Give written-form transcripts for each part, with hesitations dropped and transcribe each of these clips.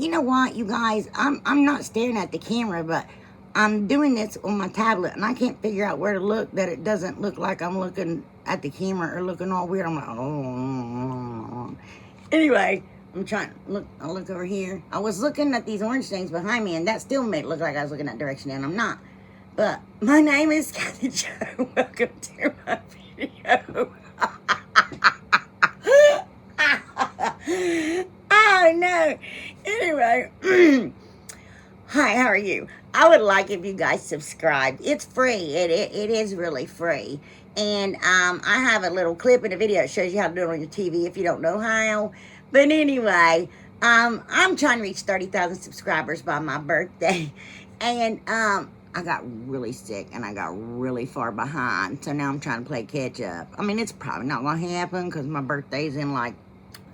You know what, you guys? I'm not staring at the camera, but I'm doing this on my tablet, and I can't figure out where to look that it doesn't look like I'm looking at the camera or looking all weird. I'm like, oh. Anyway, I'm trying to look. I'll look over here. I was looking at these orange things behind me, and that still made it look like I was looking that direction, and I'm not. But my name is Kathyjodiys. Welcome to my video. Oh no. Anyway, hi, how are you? I would like if you guys subscribed. It's free. It is really free. And I have a little clip in the video that shows you how to do it on your TV if you don't know how. But anyway, I'm trying to reach 30,000 subscribers by my birthday. And I got really sick and I got really far behind. So now I'm trying to play catch up. I mean, it's probably not going to happen because my birthday's in like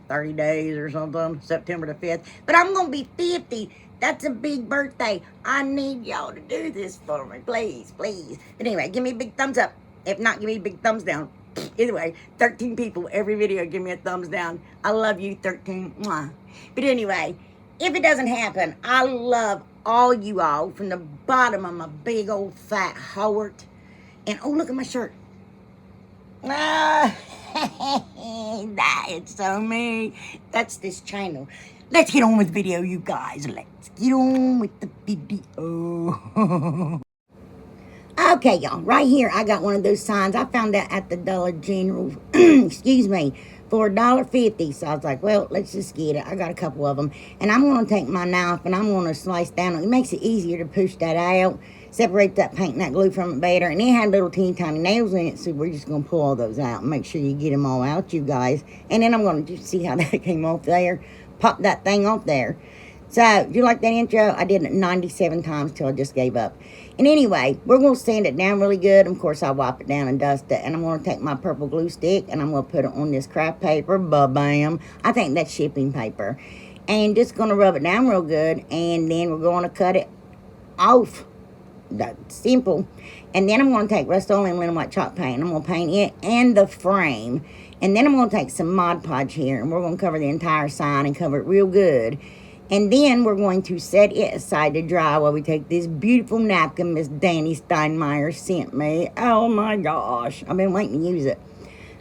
30 days or something, September the 5th. But I'm going to be 50. That's a big birthday. I need y'all to do this for me. Please, please. But anyway, give me a big thumbs up. If not, give me a big thumbs down. Anyway, 13 people, every video, give me a thumbs down. I love you, 13. Mwah. But anyway, if it doesn't happen, I love all you all from the bottom of my big old fat heart. And, oh, look at my shirt. That is so me. That's this channel. Let's get on with the video, you guys. Let's get on with the video. Okay, y'all. Right here, I got one of those signs. I found that at the Dollar General. Excuse me. For $1.50. So I was like, well, let's just get it. I got a couple of them. And I'm going to take my knife and I'm going to slice down. It makes it easier to push that out. Separate that paint and that glue from it better. And it had little teeny tiny nails in it. So we're just going to pull all those out and make sure you get them all out, you guys. And then I'm going to just see how that came off there. Pop that thing off there. So, if you like that intro, I did it 97 times till I just gave up. And anyway, we're going to sand it down really good. Of course, I'll wipe it down and dust it. And I'm going to take my purple glue stick and I'm going to put it on this craft paper. Ba-bam. I think that's shipping paper. And just going to rub it down real good. And then we're going to cut it off. That's simple. And then I'm going to take Rust-Oleum Linen White Chalk paint. I'm going to paint it and the frame. And then I'm going to take some Mod Podge here. And we're going to cover the entire sign and cover it real good. And then we're going to set it aside to dry while we take this beautiful napkin Miss Danny Steinmeier sent me. Oh my gosh. I've been waiting to use it.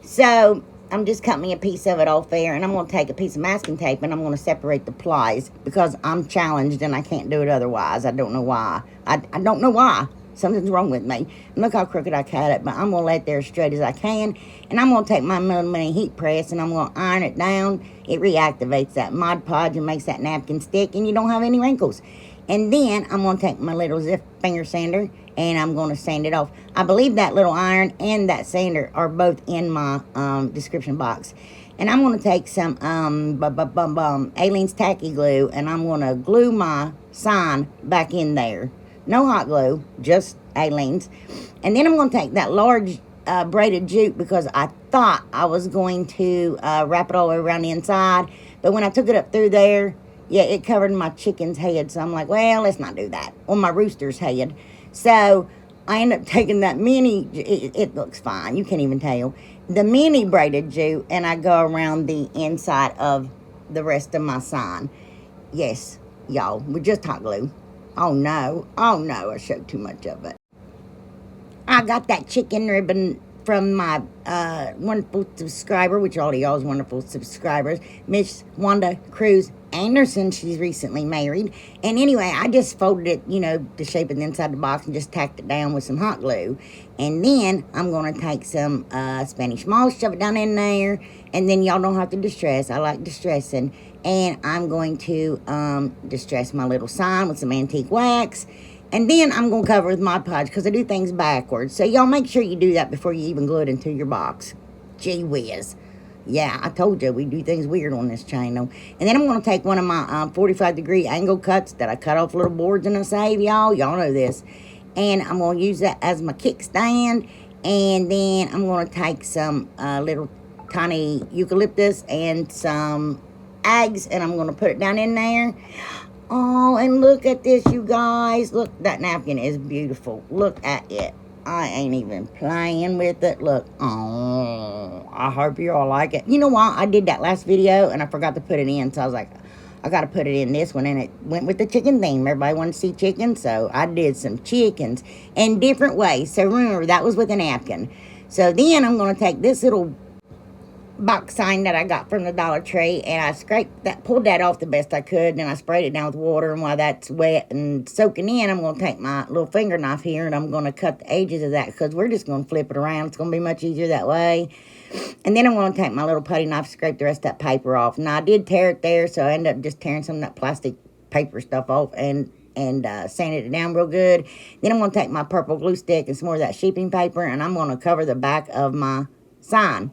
So, I'm just cutting me a piece of it off there. And I'm going to take a piece of masking tape and I'm going to separate the plies. Because I'm challenged and I can't do it otherwise. I don't know why. I don't know why. Something's wrong with me. And look how crooked I cut it. But I'm going to lay it there as straight as I can. And I'm going to take my mini heat press and I'm going to iron it down. It reactivates that Mod Podge and makes that napkin stick. And you don't have any wrinkles. And then I'm going to take my little Zip finger sander. And I'm going to sand it off. I believe that little iron and that sander are both in my description box. And I'm going to take some Aleene's Tacky Glue. And I'm going to glue my sign back in there. No hot glue, just Aleene's. And then I'm going to take that large braided jute because I thought I was going to wrap it all around the inside. But when I took it up through there, yeah, it covered my chicken's head. So I'm like, well, let's not do that. Or my rooster's head. So I ended up taking that mini, it looks fine. You can't even tell. The mini braided jute, and I go around the inside of the rest of my sign. Yes, y'all, with just hot glue. Oh no, I showed too much of it. I got that chicken ribbon from my wonderful subscriber, which are all of y'all's wonderful subscribers, Miss Wanda Cruz Anderson. She's recently married. And anyway, I just folded it, you know, the shape of the inside the box and just tacked it down with some hot glue. And then I'm going to take some Spanish moss, shove it down in there. And then y'all don't have to distress. I like distressing. And I'm going to distress my little sign with some antique wax. And then I'm going to cover it with Mod Podge because I do things backwards. So y'all make sure you do that before you even glue it into your box. Gee whiz. Yeah, I told you we do things weird on this channel. And then I'm going to take one of my 45-degree angle cuts that I cut off little boards in a save, y'all. Y'all know this. And I'm going to use that as my kickstand. And then I'm going to take some little tiny eucalyptus and some eggs. And I'm going to put it down in there. Oh, and look at this, you guys. Look, that napkin is beautiful. Look at it. I ain't even playing with it. Look. Oh, I hope you all like it. You know what? I did that last video, and I forgot to put it in. So I was like, I got to put it in this one, and it went with the chicken theme. Everybody wanted to see chicken, so I did some chickens in different ways. So remember, that was with a napkin. So then I'm going to take this little box sign that I got from the Dollar Tree, and I pulled that off the best I could, and I sprayed it down with water, and while that's wet and soaking in, I'm going to take my little finger knife here, and I'm going to cut the edges of that, because we're just going to flip it around. It's going to be much easier that way. And then I'm going to take my little putty knife, scrape the rest of that paper off. Now, I did tear it there, so I ended up just tearing some of that plastic paper stuff off, and sanded it down real good. Then I'm going to take my purple glue stick and some more of that sheeping paper, and I'm going to cover the back of my sign.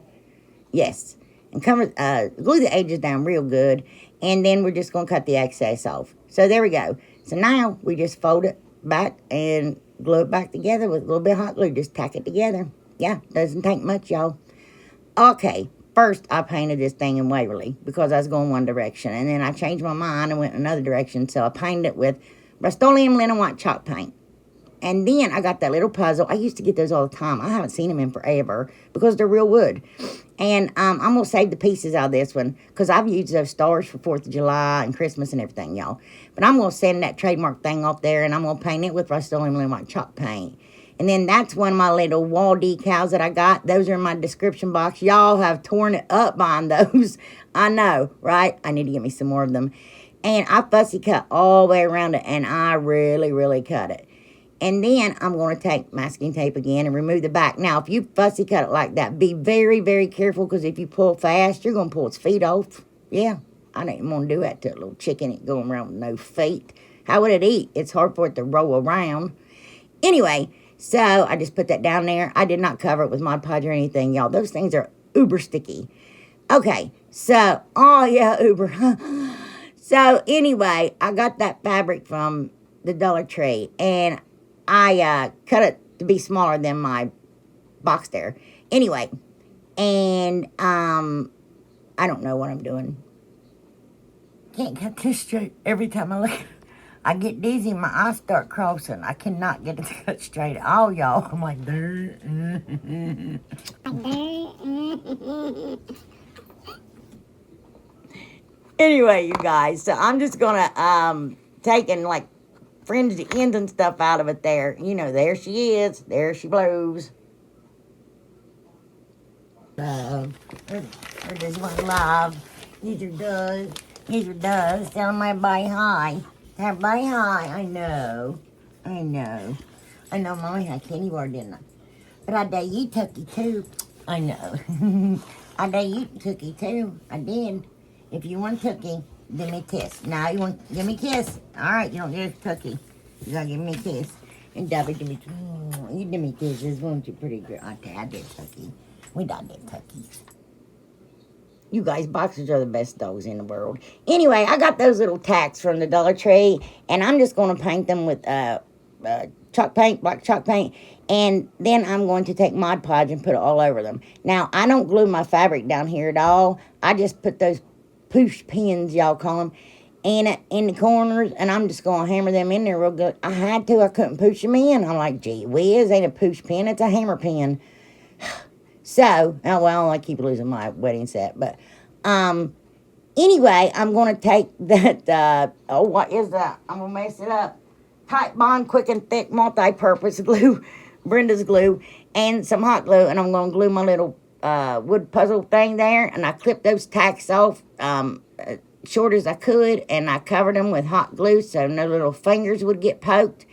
Yes, and glue the edges down real good, and then we're just going to cut the excess off. So there we go. So now we just fold it back and glue it back together with a little bit of hot glue. Just tack it together. Yeah, doesn't take much, y'all. Okay, first I painted this thing in Waverly because I was going one direction, and then I changed my mind and went another direction, so I painted it with Rust-Oleum linen white chalk paint. And then I got that little puzzle. I used to get those all the time. I haven't seen them in forever because they're real wood. And I'm going to save the pieces out of this one because I've used those stars for 4th of July and Christmas and everything, y'all. But I'm going to send that trademark thing off there, and I'm going to paint it with Rust-Oleum linen white chalk paint. And then that's one of my little wall decals that I got. Those are in my description box. Y'all have torn it up buying those. I know, right? I need to get me some more of them. And I fussy cut all the way around it, and I really, really cut it. And then I'm going to take masking tape again and remove the back. Now, if you fussy cut it like that, be very, very careful, because if you pull fast, you're going to pull its feet off. Yeah, I didn't want to do that to a little chicken going around with no feet. How would it eat? It's hard for it to roll around. Anyway, so I just put that down there. I did not cover it with Mod Podge or anything, y'all. Those things are uber sticky. Okay, so, oh yeah, uber. So anyway, I got that fabric from the Dollar Tree, and I cut it to be smaller than my box there. Anyway, and I don't know what I'm doing. Can't cut this straight. Every time I look, I get dizzy, my eyes start crossing. I cannot get it to cut straight. Oh, y'all, I'm like, Anyway, you guys, so I'm just gonna take and like fringe the ends and stuff out of it there. You know, there she is. There she blows. Love. Or does one love? These are does. These are does. Tell them everybody hi. Tell everybody hi. I know. I know. I know Mommy had candy bar, didn't I? But I dare you Tookie too. I know. I dare you Tookie too. I did. If you want Tookie, give me a kiss. Now you want give me a kiss. All right, you don't get a cookie. You gotta give me a kiss. And Debbie, give me you give me kisses, won't you, pretty girl? Okay, I did Tookie. We all did Tookies. You guys, boxers are the best dogs in the world. Anyway, I got those little tacks from the Dollar Tree, and I'm just gonna paint them with chalk paint, black chalk paint, and then I'm going to take Mod Podge and put it all over them. Now, I don't glue my fabric down here at all. I just put those push pins, y'all call them, in the corners, and I'm just going to hammer them in there real good. I had to. I couldn't push them in. I'm like, gee whiz, ain't a push pin. It's a hammer pin. So, oh, well, I keep losing my wedding set. But, anyway, I'm going to take that, what is that? I'm going to mess it up. Tight Bond Quick and Thick Multi-Purpose Glue, Brenda's glue, and some hot glue, and I'm going to glue my little wood puzzle thing there, and I clipped those tacks off short as I could, and I covered them with hot glue so no little fingers would get poked.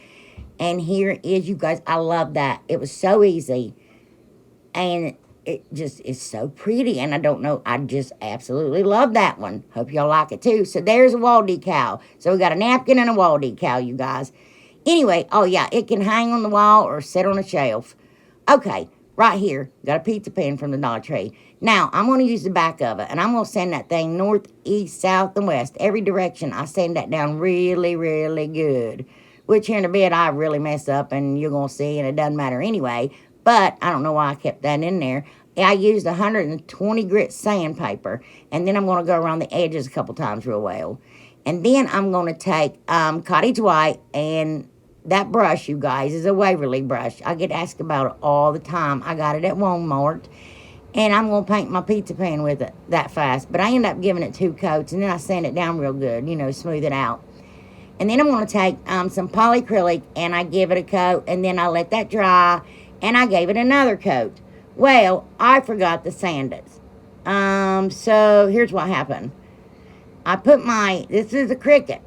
And here it is, you guys. I love that. It was so easy, and it just is so pretty, and I don't know, I just absolutely love that one. Hope y'all like it too. So there's a wall decal. So we got a napkin and a wall decal, you guys. Anyway, oh yeah, it can hang on the wall or sit on a shelf. Okay, right here, got a pizza pan from the Dollar Tree. Now, I'm going to use the back of it, and I'm going to sand that thing north, east, south, and west. Every direction, I sand that down really, really good. Which here in a bit, I really mess up, and you're going to see, and it doesn't matter anyway. But I don't know why I kept that in there. I used 120 grit sandpaper, and then I'm going to go around the edges a couple times real well. And then I'm going to take cottage white, and that brush, you guys, is a Waverly brush. I get asked about it all the time. I got it at Walmart. And I'm going to paint my pizza pan with it that fast. But I end up giving it 2 coats, and then I sand it down real good, you know, smooth it out. And then I'm going to take some polyacrylic, and I give it a coat, and then I let that dry, and I gave it another coat. Well, I forgot to sand it. So here's what happened. I put this is a Cricut.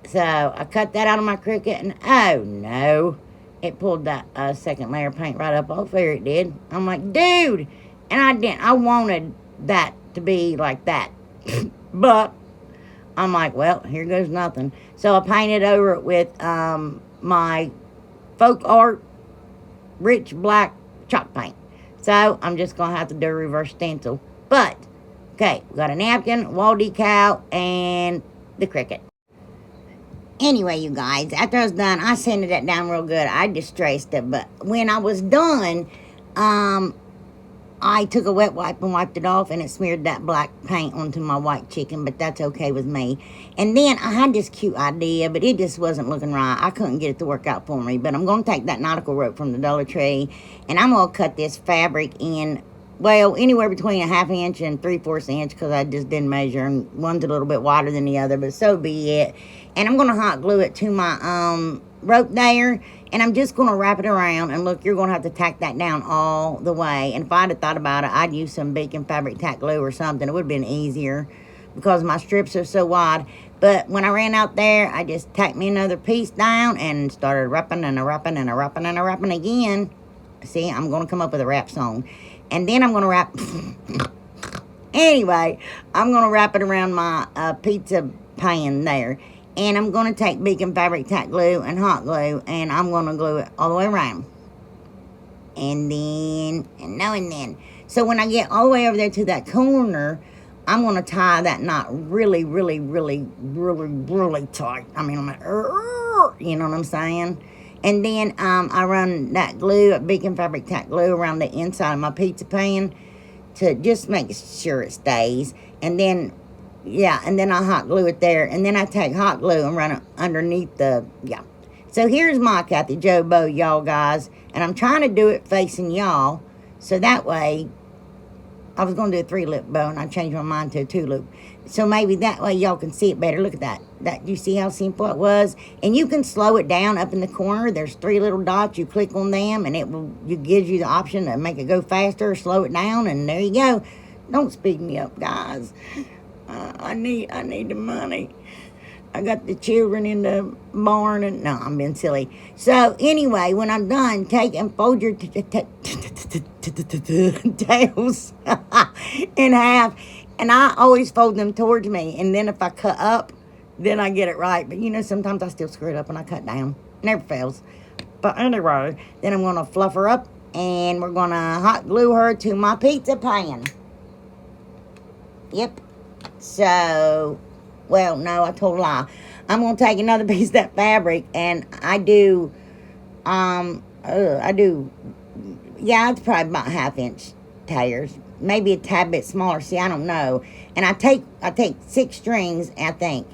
So I cut that out of my Cricut, and oh no, it pulled that second layer of paint right up off there. It did. I'm like, dude, and I didn't. I wanted that to be like that, but I'm like, well, here goes nothing. So I painted over it with my folk art rich black chalk paint. So I'm just gonna have to do a reverse stencil. But okay, we got a napkin, wall decal, and the Cricut. Anyway, you guys, after I was done, I sanded it down real good. I distressed it, but when I was done, I took a wet wipe and wiped it off, and it smeared that black paint onto my white chicken, but that's okay with me. And then I had this cute idea, but it just wasn't looking right. I couldn't get it to work out for me, but I'm going to take that nautical rope from the Dollar Tree, and I'm going to cut this fabric in, well, anywhere between a 1/2 inch and 3/4 inch, because I just didn't measure, and one's a little bit wider than the other, but so be it. And I'm going to hot glue it to my rope there, and I'm just going to wrap it around. And look, you're going to have to tack that down all the way. And if I'd have thought about it, I'd use some Beacon fabric tack glue or something. It would have been easier because my strips are so wide. But when I ran out there, I just tacked me another piece down and started wrapping and wrapping and wrapping and wrapping again. See, I'm going to come up with a rap song. And then I'm going to wrap... Anyway, I'm going to wrap it around my pizza pan there. And I'm going to take Beacon fabric tack glue and hot glue, and I'm going to glue it all the way around. And then. So when I get all the way over there to that corner, I'm going to tie that knot really, really, really, really, really tight. I mean, I'm like, you know what I'm saying? And then I run that glue, Beacon fabric tack glue, around the inside of my pizza pan to just make sure it stays. And then... yeah, and then I hot glue it there. And then I take hot glue and run it underneath the, yeah. So here's my Kathyjodiys bow, y'all guys. And I'm trying to do it facing y'all. So that way, I was going to do a 3-loop bow, and I changed my mind to a 2-loop. So maybe that way y'all can see it better. Look at that. You see how simple it was? And you can slow it down up in the corner. There's 3 little dots. You click on them, and it gives you the option to make it go faster or slow it down. And there you go. Don't speed me up, guys. I need the money. I got the children in the barn, and no, I'm being silly. So anyway, when I'm done, take and fold your tails in half, and I always fold them towards me. And then if I cut up, then I get it right. But you know, sometimes I still screw it up when I cut down. Never fails. But anyway, then I'm gonna fluff her up, and we're gonna hot glue her to my pizza pan. Yep. So, well, no, I told a lie. I'm going to take another piece of that fabric, and I do, yeah, it's probably about 1/2 inch tears. Maybe a tad bit smaller. See, I don't know. And I take 6 strings, I think.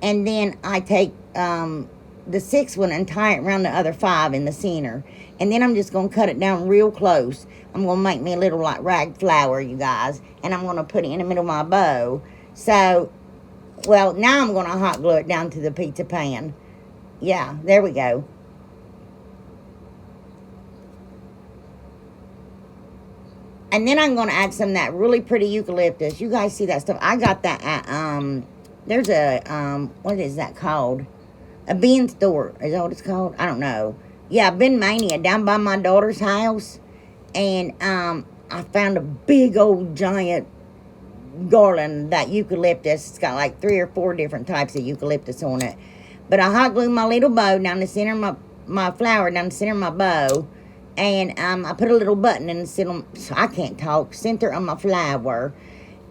And then I take, the 6th one and tie it around the other 5 in the center. And then I'm just going to cut it down real close. I'm going to make me a little, like, rag flower, you guys. And I'm going to put it in the middle of my bow. So, well, now I'm going to hot glue it down to the pizza pan. Yeah, there we go. And then I'm going to add some of that really pretty eucalyptus. You guys see that stuff? I got that at, there's a, what is that called? A bin store. Is that what it's called? I don't know. Yeah, Bin Mania down by my daughter's house. And I found a big old giant garland, that eucalyptus. It's got like 3 or 4 different types of eucalyptus on it. But I hot glue my little bow down the center of my flower down the center of my bow. And I put a little button in the center, so I can't talk, center of my flower.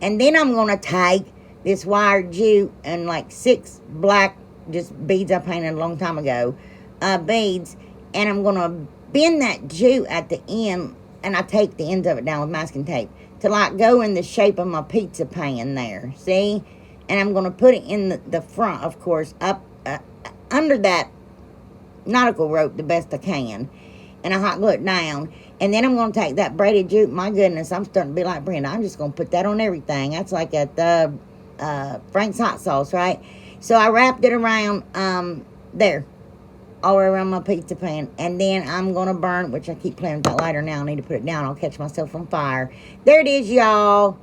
And then I'm going to take this wire jute and like 6 black, just beads I painted a long time ago, beads. And I'm going to bend that jute at the end, and I take the ends of it down with masking tape to like go in the shape of my pizza pan there, see? And I'm going to put it in the front, of course, up under that nautical rope the best I can. And I hot glue it down. And then I'm going to take that braided jute. My goodness, I'm starting to be like Brenda. I'm just going to put that on everything. That's like at the Frank's hot sauce, right? So I wrapped it around there, all the way around my pizza pan. And then I'm going to burn, which I keep playing with that lighter now. I need to put it down. I'll catch myself on fire. There it is, y'all.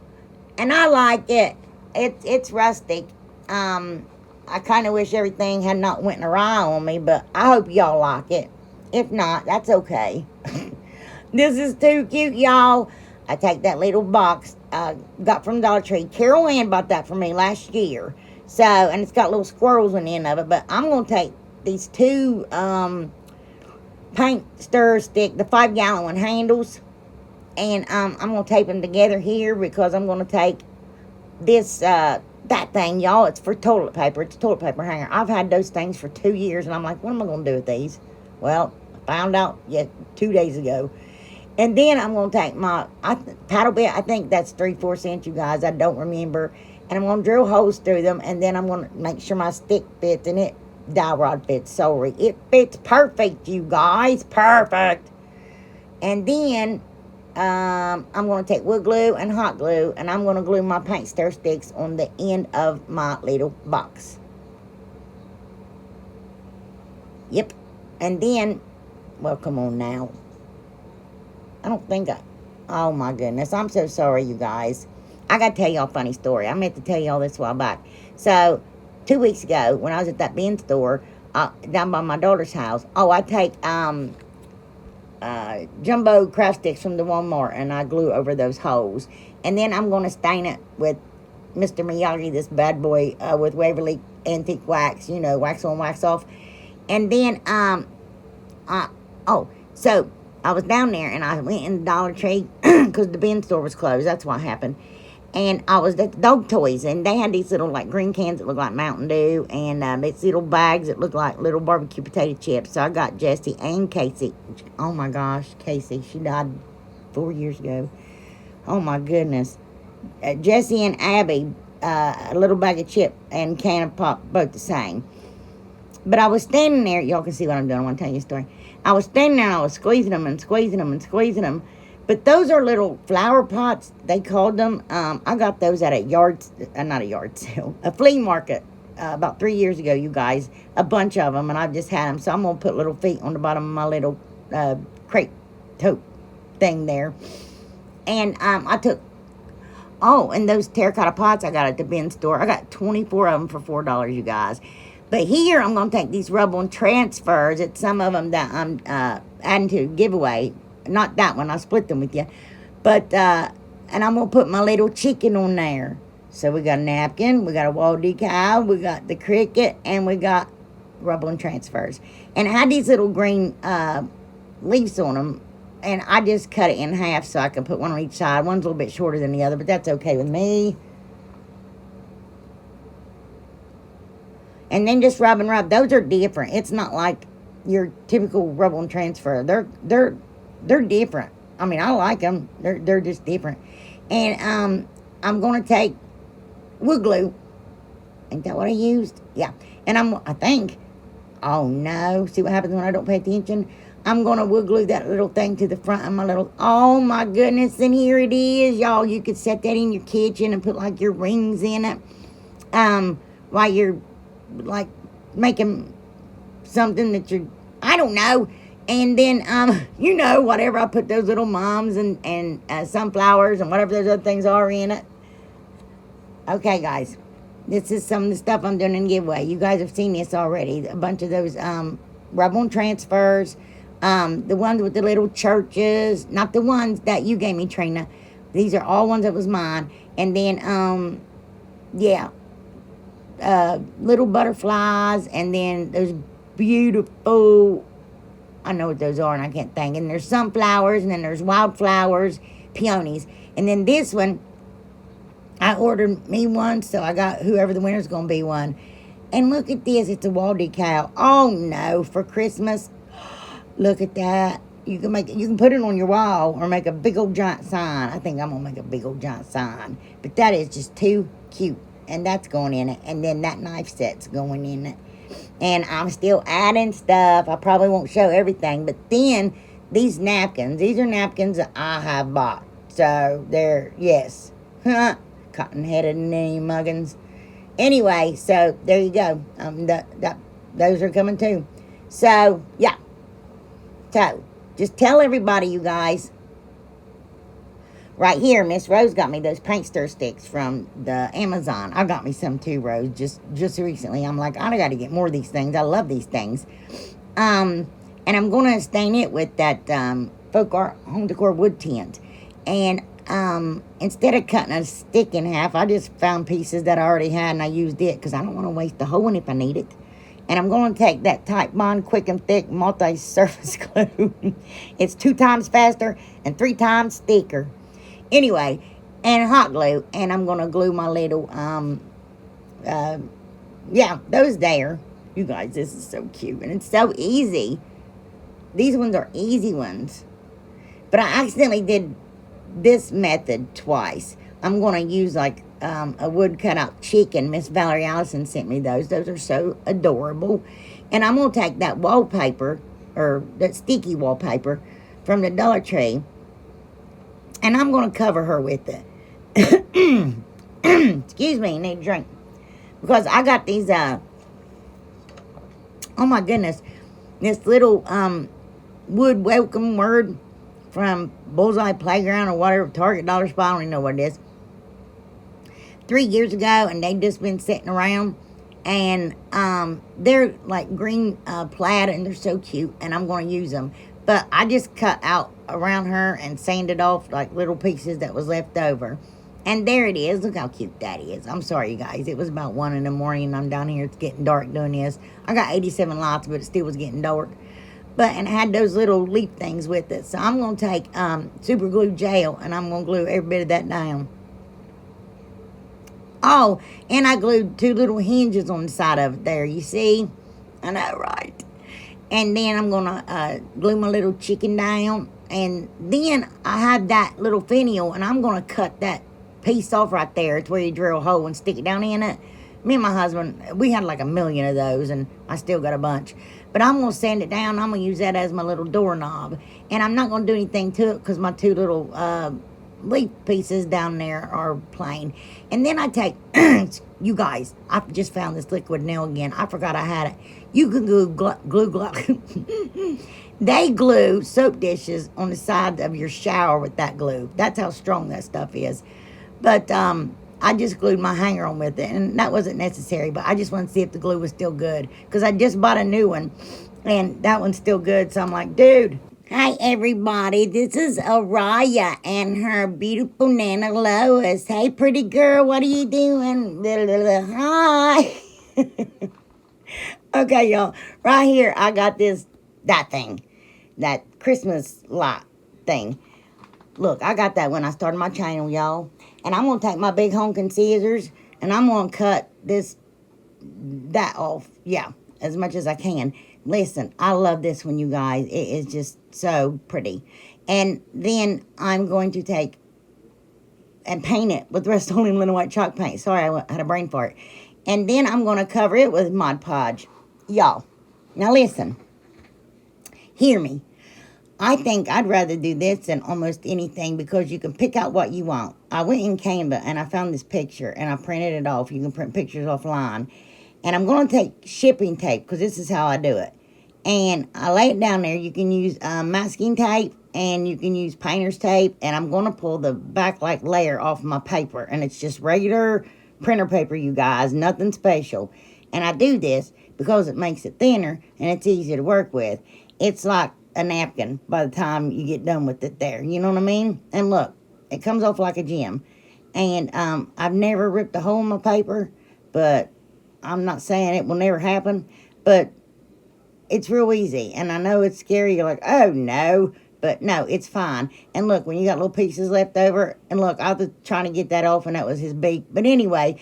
And I like it. It's rustic. I kind of wish everything had not went awry on me, but I hope y'all like it. If not, that's okay. This is too cute, y'all. I take that little box got from Dollar Tree. Carol Ann bought that for me last year. So, and it's got little squirrels on the end of it. But I'm going to take these two paint stir stick, the 5-gallon one handles. And I'm going to tape them together here because I'm going to take this, that thing, y'all. It's for toilet paper. It's a toilet paper hanger. I've had those things for 2 years. And I'm like, what am I going to do with these? Well, I found out 2 days ago. And then I'm going to take my paddle bit. I think that's 3/4 inch, you guys. I don't remember. And I'm going to drill holes through them. And then I'm going to make sure my stick fits. And dowel rod fits. Sorry. It fits perfect, you guys. Perfect. And then I'm going to take wood glue and hot glue. And I'm going to glue my paint stir sticks on the end of my little box. Yep. And then, well, come on now. I don't think oh my goodness. I'm so sorry, you guys. I got to tell y'all a funny story. I meant to tell y'all this a while back. So, 2 weeks ago, when I was at that bin store, down by my daughter's house, I take jumbo craft sticks from the Walmart, and I glue over those holes. And then I'm going to stain it with Mr. Miyagi, this bad boy, with Waverly Antique Wax, you know, wax on, wax off. And then, so I was down there, and I went in the Dollar Tree, because the bin store was closed. That's what happened. And I was at the dog toys, and they had these little, like, green cans that look like Mountain Dew, and these little bags that look like little barbecue potato chips. So I got Jessie and Casey. Oh, my gosh, Casey. She died 4 years ago. Oh, my goodness. Jessie and Abby, a little bag of chip and can of pop, both the same. But I was standing there. Y'all can see what I'm doing. I want to tell you a story. I was standing there, and I was squeezing them and squeezing them and squeezing them. But those are little flower pots, they called them. I got those at a not a yard sale, a flea market about 3 years ago, you guys. A bunch of them, and I've just had them. So I'm going to put little feet on the bottom of my little crepe tote thing there. And I took, and those terracotta pots I got at the bin store. I got 24 of them for $4, you guys. But here, I'm going to take these rubble transfers. It's some of them that I'm adding to giveaway. Not that one. I split them with you. But, and I'm going to put my little chicken on there. So we got a napkin. We got a wall decal. We got the cricket. And we got rubble and transfers. And it had these little green leaves on them. And I just cut it in half so I can put one on each side. One's a little bit shorter than the other. But that's okay with me. And then just rub and rub. Those are different. It's not like your typical rubble and transfer. They're different. I mean, I like them. They're just different. And I'm going to take wood glue. Ain't that what I used? Yeah. And I think, oh no, see what happens when I don't pay attention? I'm going to wood glue that little thing to the front of my little, oh my goodness, and here it is, y'all. You could set that in your kitchen and put like your rings in it while you're like making something that you're, I don't know. And then, you know, whatever, I put those little mums and sunflowers and whatever those other things are in it. Okay, guys. This is some of the stuff I'm doing in giveaway. You guys have seen this already. A bunch of those rubble and transfers. The ones with the little churches. Not the ones that you gave me, Trina. These are all ones that was mine. And then, yeah. Little butterflies. And then those beautiful, I know what those are and I can't think. And there's sunflowers, and then there's wildflowers, peonies. And then this one, I ordered me one, so I got whoever the winner's going to be one. And look at this. It's a wall decal. Oh, no, for Christmas. Look at that. You can put it on your wall or make a big old giant sign. I think I'm going to make a big old giant sign. But that is just too cute. And that's going in it. And then that knife set's going in it. And I'm still adding stuff. I probably won't show everything. But then these napkins. These are napkins that I have bought. So, they're, yes. Cotton-headed ninny muggins. Anyway, so, there you go. Those are coming too. So, yeah. So, just tell everybody, you guys. Right here, Miss Rose got me those paint stir sticks from the Amazon. I got me some too, Rose, just recently. I'm like, I got to get more of these things. I love these things. And I'm going to stain it with that folk art home decor wood tint. And instead of cutting a stick in half, I just found pieces that I already had and I used it because I don't want to waste the whole one if I need it. And I'm going to take that Type Bond Quick and Thick Multi-Surface Glue. It's 2 times faster and 3 times thicker. Anyway, and hot glue, and I'm going to glue my little, yeah, those there. You guys, this is so cute, and it's so easy. These ones are easy ones. But I accidentally did this method twice. I'm going to use, like, a wood cutout chicken. Miss Valerie Allison sent me those. Those are so adorable. And I'm going to take that wallpaper, or that sticky wallpaper, from the Dollar Tree, and I'm going to cover her with it. Excuse me, I need a drink. Because I got these, oh my goodness, this little wood welcome word from Bullseye Playground or whatever, Target, Dollar Spot, I don't even know what it is. 3 years ago, and they just been sitting around. And they're like green plaid, and they're so cute, and I'm going to use them. But I just cut out around her and sanded off like little pieces that was left over. And there it is. Look how cute that is. I'm sorry, you guys. It was about 1 in the morning, and I'm down here. It's getting dark doing this. I got 87 lights, but it still was getting dark. But, and it had those little leaf things with it. So I'm going to take super glue gel, and I'm going to glue every bit of that down. Oh, and I glued 2 little hinges on the side of it there. You see? I know, right? And then I'm going to glue my little chicken down. And then I have that little finial, and I'm going to cut that piece off right there. It's where you drill a hole and stick it down in it. Me and my husband, we had like 1,000,000 of those, and I still got a bunch. But I'm going to sand it down. I'm going to use that as my little doorknob. And I'm not going to do anything to it because my 2 little leaf pieces down there are plain. And then I take, you guys, I just found this liquid nail again. I forgot I had it. You can glue. They glue soap dishes on the side of your shower with that glue. That's how strong that stuff is. But I just glued my hanger on with it, and that wasn't necessary. But I just wanted to see if the glue was still good, because I just bought a new one, and that one's still good. So I'm like, dude. Hi, everybody. This is Araya and her beautiful Nana Lois. Hey, pretty girl. What are you doing? Hi. Okay, y'all. Right here, I got that thing. That Christmas light thing. Look, I got that when I started my channel, y'all. And I'm going to take my big honking scissors, and I'm going to cut that off. Yeah, as much as I can. Listen, I love this one, you guys. It is just so pretty. And then I'm going to take and paint it with Rust-Oleum Linen White Chalk Paint. Sorry, I had a brain fart. And then I'm going to cover it with Mod Podge. Y'all, now listen. Hear me. I think I'd rather do this than almost anything because you can pick out what you want. I went in Canva and I found this picture and I printed it off. You can print pictures offline. And I'm going to take shipping tape because this is how I do it. And I lay it down there. You can use masking tape and you can use painter's tape. And I'm going to pull the back like layer off my paper. And it's just regular printer paper, you guys. Nothing special. And I do this because it makes it thinner and it's easier to work with. It's like a napkin by the time you get done with it there. You know what I mean? And look, it comes off like a gem. And I've never ripped a hole in my paper, but I'm not saying it will never happen. But it's real easy. And I know it's scary. You're like, oh, no. But no, it's fine. And look, when you got little pieces left over, and look, I was trying to get that off, and that was his beak. But anyway,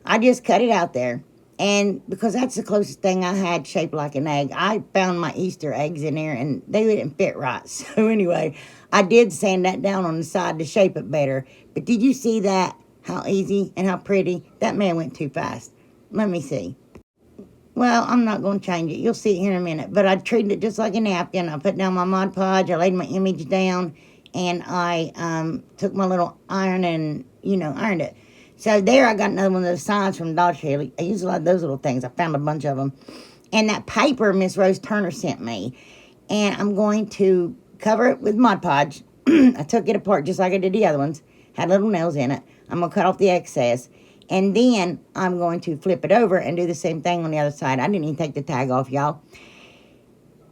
I just cut it out there. And because that's the closest thing I had shaped like an egg, I found my Easter eggs in there, and they didn't fit right. So anyway, I did sand that down on the side to shape it better. But did you see that? How easy and how pretty? That man went too fast. Let me see. Well, I'm not going to change it. You'll see it here in a minute. But I treated it just like a napkin. I put down my Mod Podge. I laid my image down. And I took my little iron and, ironed it. So there I got another one of those signs from Dollar Tree. I use a lot of those little things. I found a bunch of them. And that paper Miss Rose Turner sent me. And I'm going to cover it with Mod Podge. I took it apart just like I did the other ones. Had little nails in it. I'm going to cut off the excess. And then I'm going to flip it over and do the same thing on the other side. I didn't even take the tag off, y'all.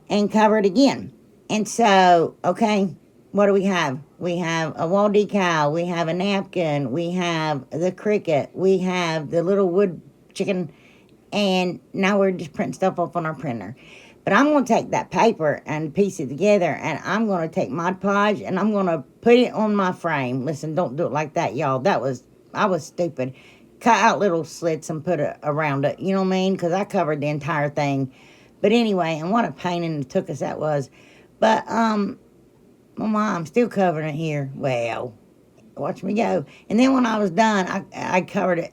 And cover it again. And so, okay, what do we have? We have a wall decal. We have a napkin. We have the cricket. We have the little wood chicken. And now we're just printing stuff off on our printer. But I'm going to take that paper and piece it together. And I'm going to take Mod Podge and I'm going to put it on my frame. Listen, don't do it like that, y'all. I was stupid. Cut out little slits and put it around it. You know what I mean? Because I covered the entire thing. But anyway, and what a pain in the tuchus that was. But, well, I'm still covering it here. Well, watch me go. And then when I was done, I covered it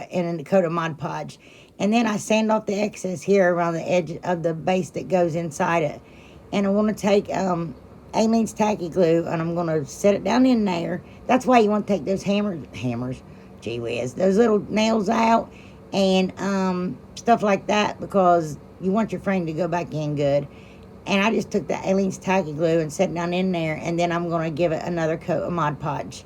in a coat of Mod Podge. And then I sand off the excess here around the edge of the base that goes inside it. And I want to take Aleene's tacky glue and I'm going to set it down in there. That's why you want to take those hammers, gee whiz, those little nails out and stuff like that, because you want your frame to go back in good. And I just took the Aleene's tacky glue and set it down in there, and then I'm going to give it another coat of Mod Podge.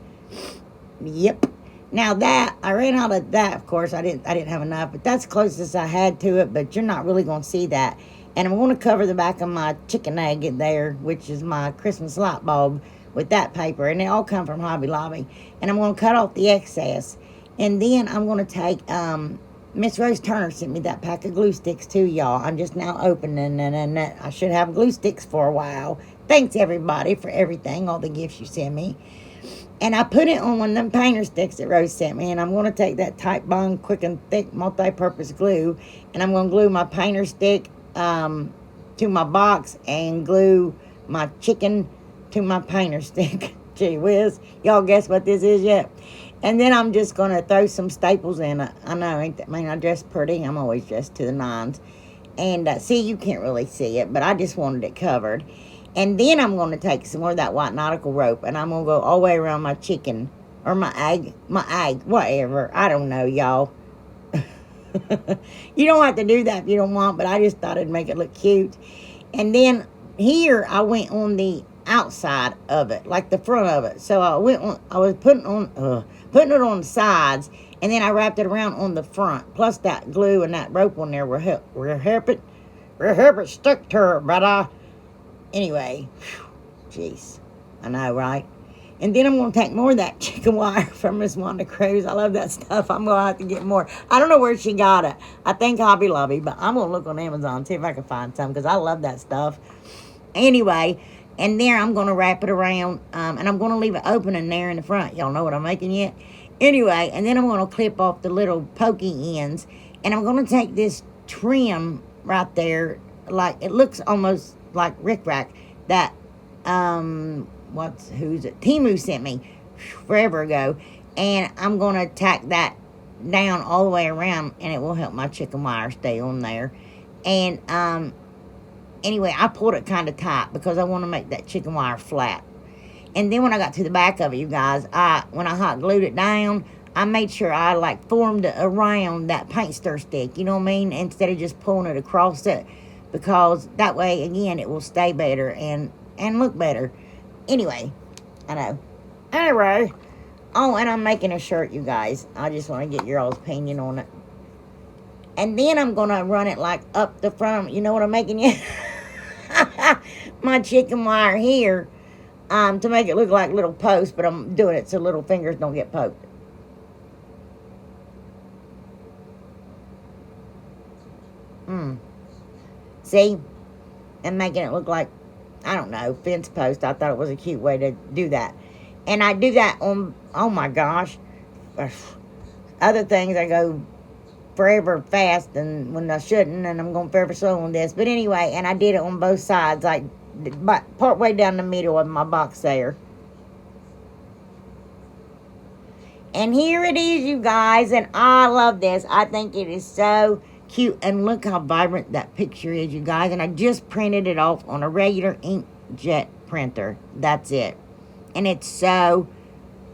Yep. Now that, I ran out of that, of course, I didn't have enough, but that's closest I had to it, but you're not really going to see that. And I'm going to cover the back of my chicken egg there, which is my Christmas light bulb, with that paper, and they all come from Hobby Lobby. And I'm going to cut off the excess, and then I'm going to take, Miss Rose Turner sent me that pack of glue sticks too, y'all. I'm just now opening, and I should have glue sticks for a while. Thanks, everybody, for everything, all the gifts you sent me. And I put it on one of them painter sticks that Rose sent me. And I'm going to take that Type Bond Quick and Thick multi-purpose glue. And I'm going to glue my painter stick to my box. And glue my chicken to my painter stick. Gee whiz. Y'all guess what this is yet? And then I'm just going to throw some staples in it. I know, ain't that, I dress pretty. I'm always dressed to the nines. And see, you can't really see it. But I just wanted it covered. And then I'm going to take some more of that white nautical rope, and I'm going to go all the way around my chicken, or my egg, whatever. I don't know, y'all. You don't have to do that if you don't want, but I just thought it'd make it look cute. And then here I went on the outside of it, like the front of it. So I was putting it on the sides, and then I wrapped it around on the front. Plus that glue and that rope on there will help it stick to her, brother. Anyway, jeez, I know, right? And then I'm going to take more of that chicken wire from Miss Wanda Cruz. I love that stuff. I'm going to have to get more. I don't know where she got it. I think Hobby Lobby, but I'm going to look on Amazon, see if I can find some, because I love that stuff. Anyway, and there I'm going to wrap it around, and I'm going to leave it open in there in the front. Y'all know what I'm making yet? Anyway, and then I'm going to clip off the little pokey ends, and I'm going to take this trim right there, like it looks almost like rickrack that Temu sent me forever ago, and I'm gonna tack that down all the way around, and it will help my chicken wire stay on there. And anyway, I pulled it kind of tight because I want to make that chicken wire flat. And then when I got to the back of it, you guys, when I hot glued it down, I made sure I like formed it around that paint stir stick, you know what I mean, instead of just pulling it across it. Because that way, again, it will stay better and look better. Anyway, I know. Anyway. Oh, and I'm making a shirt, you guys. I just want to get your all's opinion on it. And then I'm going to run it like up the front. You know what I'm making yet? My chicken wire here. To make it look like little posts. But I'm doing it so little fingers don't get poked. See? And making it look like, I don't know, fence post. I thought it was a cute way to do that. And I do that on, oh my gosh. Other things I go forever fast and when I shouldn't. And I'm going forever slow on this. But anyway, and I did it on both sides. Like, part way down the middle of my box there. And here it is, you guys. And I love this. I think it is so cute. And look how vibrant that picture is, you guys. And I just printed it off on a regular inkjet printer. That's it. And it's so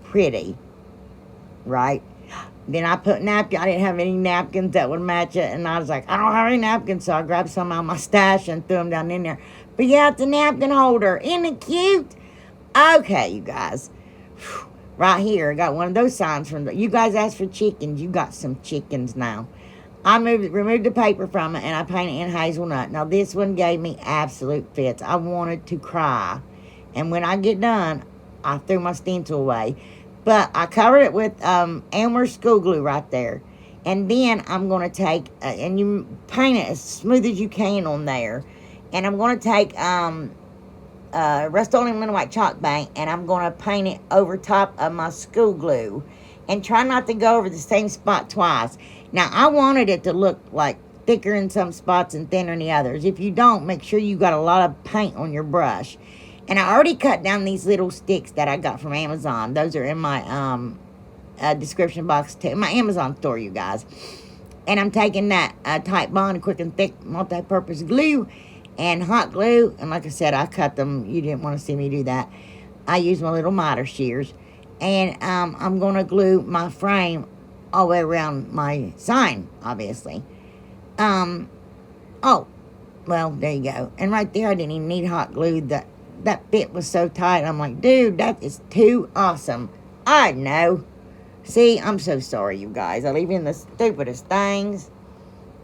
pretty, right? Then I put napkin. I didn't have any napkins that would match it. And I was like, I don't have any napkins. So I grabbed some out of my stash and threw them down in there. But yeah, it's a napkin holder. Isn't it cute? Okay, you guys. Right here, I got one of those signs from you guys asked for chickens. You got some chickens now. I removed the paper from it, and I painted in hazelnut. Now, this one gave me absolute fits. I wanted to cry. And when I get done, I threw my stencil away. But I covered it with Elmer's school glue right there. And then I'm going to take, and you paint it as smooth as you can on there. And I'm going to take Rust-Oleum Linen White chalk paint, and I'm going to paint it over top of my school glue. And try not to go over the same spot twice. Now, I wanted it to look like thicker in some spots and thinner in the others. If you don't, make sure you got a lot of paint on your brush. And I already cut down these little sticks that I got from Amazon. Those are in my description box too. My Amazon store, you guys. And I'm taking that Type Bond Quick and Thick multi-purpose glue and hot glue. And like I said, I cut them. You didn't want to see me do that. I use my little miter shears. And I'm going to glue my frame all the way around my sign, obviously. Oh, well, there you go. And right there, I didn't even need hot glue. That fit was so tight. I'm like, dude, that is too awesome. I know. See, I'm so sorry, you guys. I leave in the stupidest things.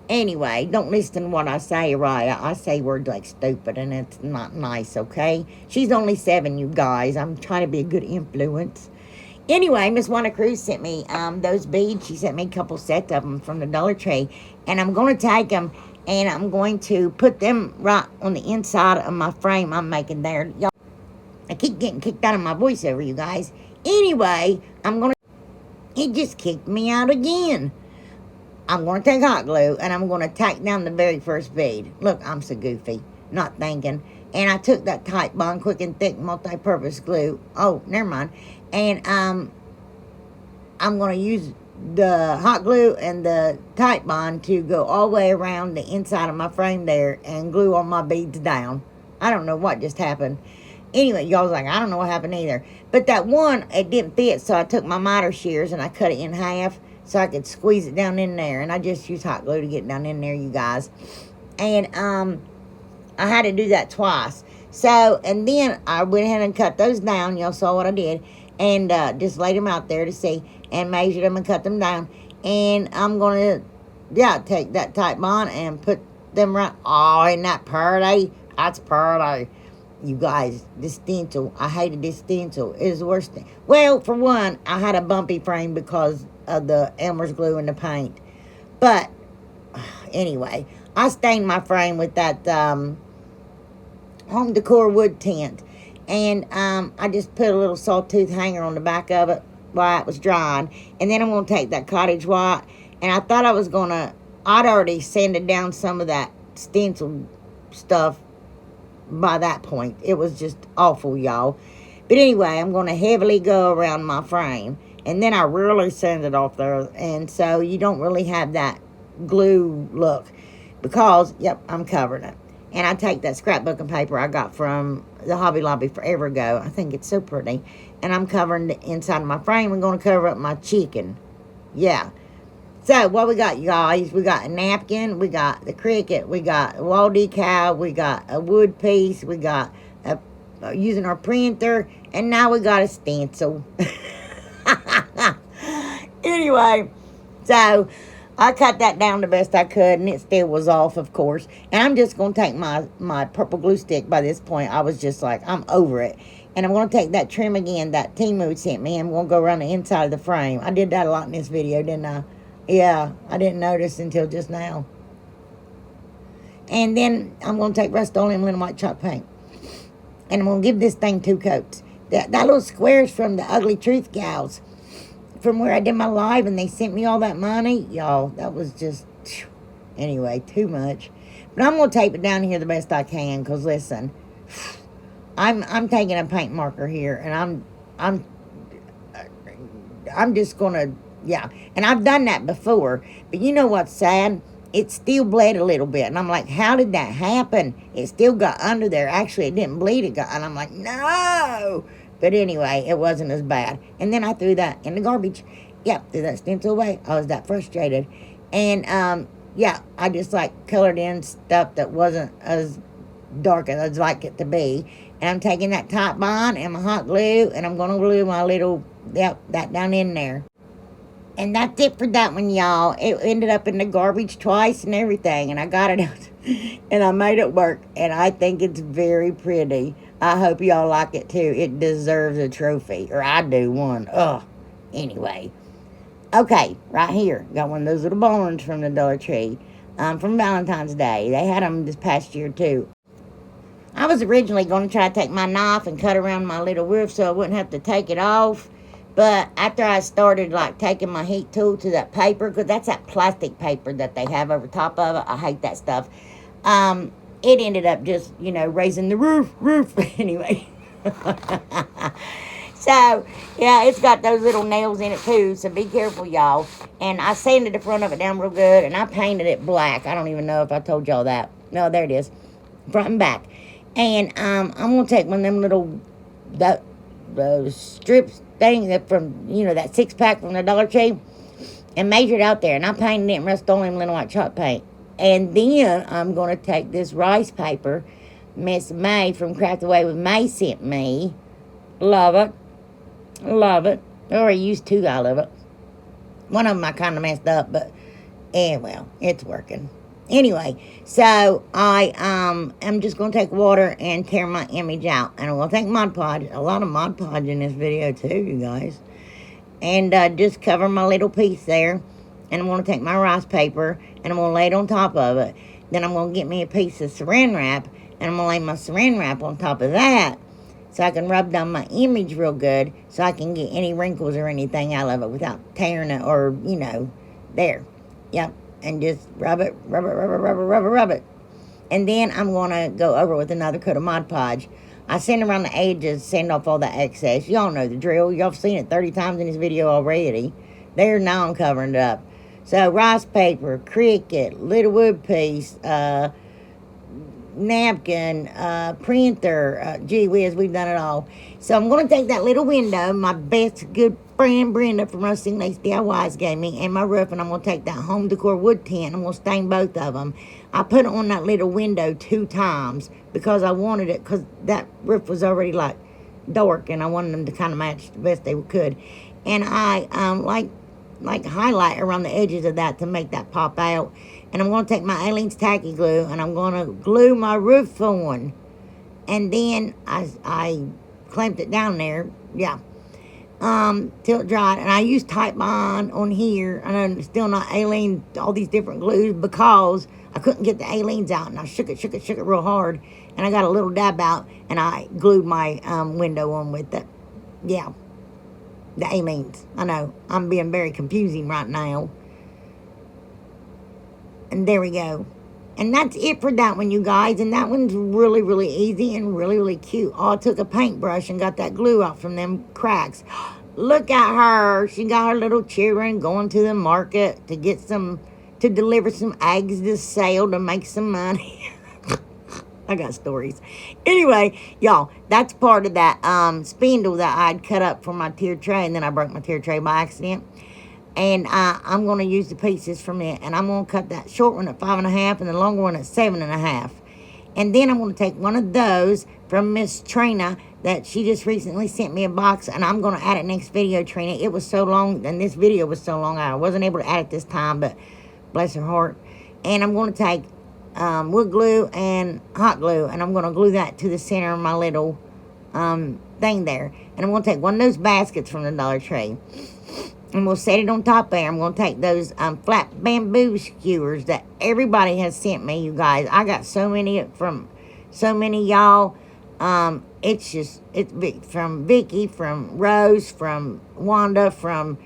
Anyway, don't listen to what I say, right? I say words like stupid, and it's not nice, okay? She's only 7, you guys. I'm trying to be a good influence. Anyway, Miss Wanda Cruz sent me those beads. She sent me a couple sets of them from the Dollar Tree. And I'm going to take them, and I'm going to put them right on the inside of my frame I'm making there. Y'all, I keep getting kicked out of my voiceover, you guys. Anyway, I'm going to... It just kicked me out again. I'm going to take hot glue, and I'm going to tack down the very first bead. Look, I'm so goofy. Not thinking. And I took that Type Bond Quick and Thick multi-purpose glue. Oh, never mind. And I'm going to use the hot glue and the Type Bond to go all the way around the inside of my frame there and glue all my beads down. I don't know what just happened. Anyway, y'all was like, I don't know what happened either. But that one, it didn't fit, so I took my miter shears and I cut it in half so I could squeeze it down in there. And I just used hot glue to get down in there, you guys. And I had to do that twice. So, and then I went ahead and cut those down. Y'all saw what I did. And just laid them out there to see. And measured them and cut them down. And I'm going to, yeah, take that Type Bond and put them right. Oh, isn't that pretty? That's pretty. You guys, this stencil, I hated this stencil. It was the worst thing. Well, for one, I had a bumpy frame because of the Elmer's glue and the paint. But, anyway, I stained my frame with that Home Decor wood tint. And I just put a little sawtooth hanger on the back of it while it was drying. And then I'm going to take that cottage white. And I thought I was going to... I'd already sanded down some of that stencil stuff by that point. It was just awful, y'all. But anyway, I'm going to heavily go around my frame. And then I really sand it off there. And so you don't really have that glue look. Because, yep, I'm covering it. And I take that scrapbooking paper I got from the Hobby Lobby forever ago. I think it's so pretty. And I'm covering the inside of my frame. I'm going to cover up my chicken. Yeah. So, what we got, you guys? We got a napkin. We got the Cricut. We got a wall decal. We got a wood piece. We got using our printer. And now we got a stencil. Anyway, so... I cut that down the best I could, and it still was off, of course. And I'm just going to take my purple glue stick by this point. I was just like, I'm over it. And I'm going to take that trim again that Temu sent me, and I'm going to go around the inside of the frame. I did that a lot in this video, didn't I? Yeah, I didn't notice until just now. And then I'm going to take Rust-Oleum Linen White chalk paint. And I'm going to give this thing 2 coats. That little square is from the Ugly Truth gals. From where I did my live, and they sent me all that money. Y'all, that was just, anyway, too much. But I'm going to tape it down here the best I can, because listen, I'm taking a paint marker here, and I'm just going to, yeah. And I've done that before, but you know what's sad? it still bled a little bit. And I'm like, how did that happen? It still got under there. Actually, it didn't bleed. And I'm like, no. But anyway, it wasn't as bad. And then I threw that in the garbage. Yep, threw that stencil away. I was that frustrated. And, yeah, I just, like, colored in stuff that wasn't as dark as I'd like it to be. And I'm taking that top bond and my hot glue, and I'm going to glue my little, yep, that down in there. And that's it for that one, y'all. It ended up in the garbage twice and everything. And I got it out. And I made it work. And I think it's very pretty. I hope y'all like it, too. It deserves a trophy. Or I do one. Ugh. Anyway. Okay. Right here. Got one of those little barns from the Dollar Tree. From Valentine's Day. They had them this past year, too. I was originally going to try to take my knife and cut around my little roof so I wouldn't have to take it off. But after I started, like, taking my heat tool to that paper, because that's that plastic paper that they have over top of it. I hate that stuff. It ended up just, raising the roof. Anyway. So, yeah, it's got those little nails in it, too. So be careful, y'all. And I sanded the front of it down real good, and I painted it black. I don't even know if I told y'all that. No, there it is. Front and back. And I'm going to take one of them little those strips thing that from, that 6-pack from the Dollar Tree and measure it out there. And I painted it in Rust-Oleum little white chalk paint. And then I'm going to take this rice paper Miss May from Craft Away with May sent me. Love it. Love it. I already used 2 out of it. One of them I kind of messed up, but, well, it's working. Anyway, so I am just going to take water and tear my image out. And I'm going to take Mod Podge. A lot of Mod Podge in this video too, you guys. And just cover my little piece there. And I'm going to take my rice paper and I'm going to lay it on top of it. Then I'm going to get me a piece of saran wrap. And I'm going to lay my saran wrap on top of that. So I can rub down my image real good. So I can get any wrinkles or anything out of it without tearing it or, there. Yep. And just rub it. And then I'm going to go over with another coat of Mod Podge. I sand around the edges, sand off all the excess. Y'all know the drill. Y'all have seen it 30 times in this video already. There, now I'm covering it up. So, rice paper, Cricut, little wood piece, napkin, printer, gee whiz, we've done it all. So I'm going to take that little window, my best good friend Brenda from Rusting Lace DIYs gave me, and my roof, and I'm going to take that Home Decor wood tint, I'm going to stain both of them. I put it on that little window 2 times because I wanted it, because that roof was already like dark, and I wanted them to kind of match the best they could. And I like highlight around the edges of that to make that pop out. And I'm going to take my Aleene's tacky glue and I'm going to glue my roof on. And then I clamped it down there, yeah, till it dried. And I used Type Bond on here, and I'm still not Aleene, all these different glues, because I couldn't get the Aleene's out. And I shook it real hard. And I got a little dab out, and I glued my window on with it. Yeah, the Aleene's. I know, I'm being very confusing right now. And there we go. And that's it for that one, you guys. And that one's really, really easy and really, really cute. Oh, I took a paintbrush and got that glue out from them cracks. Look at her. She got her little children going to the market to get some, to deliver some eggs to sale to make some money. I got stories. Anyway, y'all, that's part of that spindle that I'd cut up for my tier tray. And then I broke my tier tray by accident. And I'm going to use the pieces from it. And I'm going to cut that short one at 5.5 and the longer one at 7.5. And then I'm going to take one of those from Miss Trina that she just recently sent me a box. And I'm going to add it next video, Trina. It was so long, and this video was so long, I wasn't able to add it this time, but bless her heart. And I'm going to take wood glue and hot glue. And I'm going to glue that to the center of my little thing there. And I'm going to take one of those baskets from the Dollar Tree. And we'll set it on top there. I'm going to take those flat bamboo skewers that everybody has sent me, you guys. I got so many from so many y'all. It's from Vicky, from Rose, from Wanda, from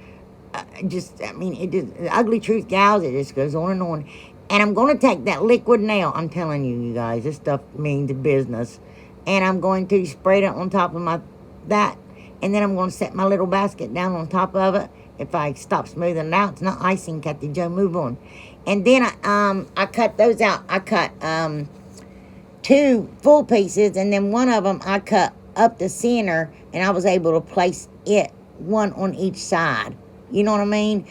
the Ugly Truth Gals. It just goes on and on. And I'm going to take that liquid nail. I'm telling you, you guys, this stuff means business. And I'm going to spray it on top of that. And then I'm going to set my little basket down on top of it. If I stop smoothing it out, it's not icing, Kathy Jo, move on. And then I cut those out. I cut 2 full pieces, and then one of them I cut up the center, and I was able to place it one on each side. You know what I mean?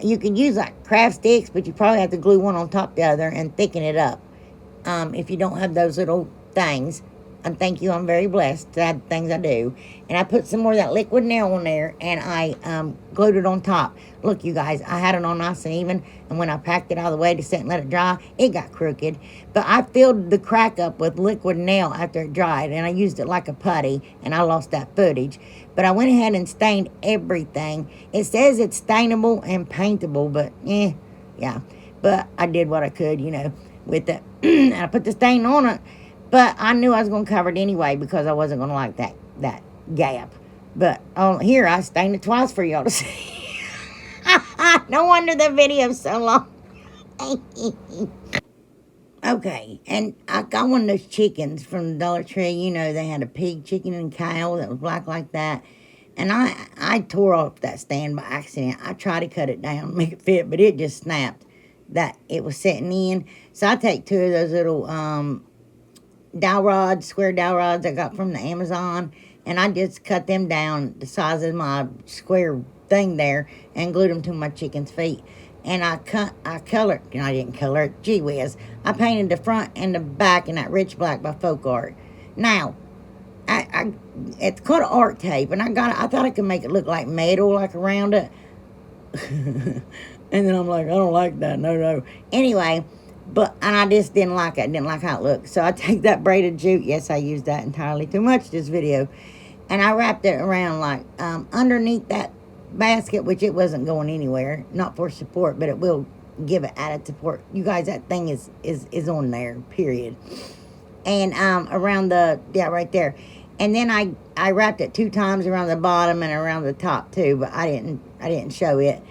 You can use like craft sticks, but you probably have to glue one on top of the other and thicken it up. If you don't have those little things. And thank you, I'm very blessed to have things I do. And I put some more of that liquid nail on there, and I glued it on top. Look, you guys, I had it on nice and even, and when I packed it all the way to sit and let it dry, it got crooked. But I filled the crack up with liquid nail after it dried, and I used it like a putty, and I lost that footage. But I went ahead and stained everything. It says it's stainable and paintable, but yeah. But I did what I could, you know, with it. And I put the stain on it. But I knew I was going to cover it anyway because I wasn't going to like that gap. But here, I stained it twice for y'all to see. No wonder the video's so long. Okay, and I got one of those chickens from the Dollar Tree. You know, they had a pig, chicken, and cow that was black like that. And I tore off that stand by accident. I tried to cut it down, make it fit, but it just snapped. That it was setting in. So I take 2 of those little dowel rods, square dowel rods I got from the Amazon, and I just cut them down the size of my square thing there and glued them to my chicken's feet. And I colored, I didn't color it, gee whiz. I painted the front and the back in that rich black by Folk Art. Now, it's called art tape, and I thought I could make it look like metal, like around it. And then I'm like, I don't like that, no. Anyway, and I just didn't like it. I didn't like how it looked. So I take that braided jute. Yes, I used that entirely too much this video. And I wrapped it around like underneath that basket, which it wasn't going anywhere. Not for support, but it will give it added support. You guys, that thing is on there, period. And around right there. And then I wrapped it 2 times around the bottom and around the top too, but I didn't show it.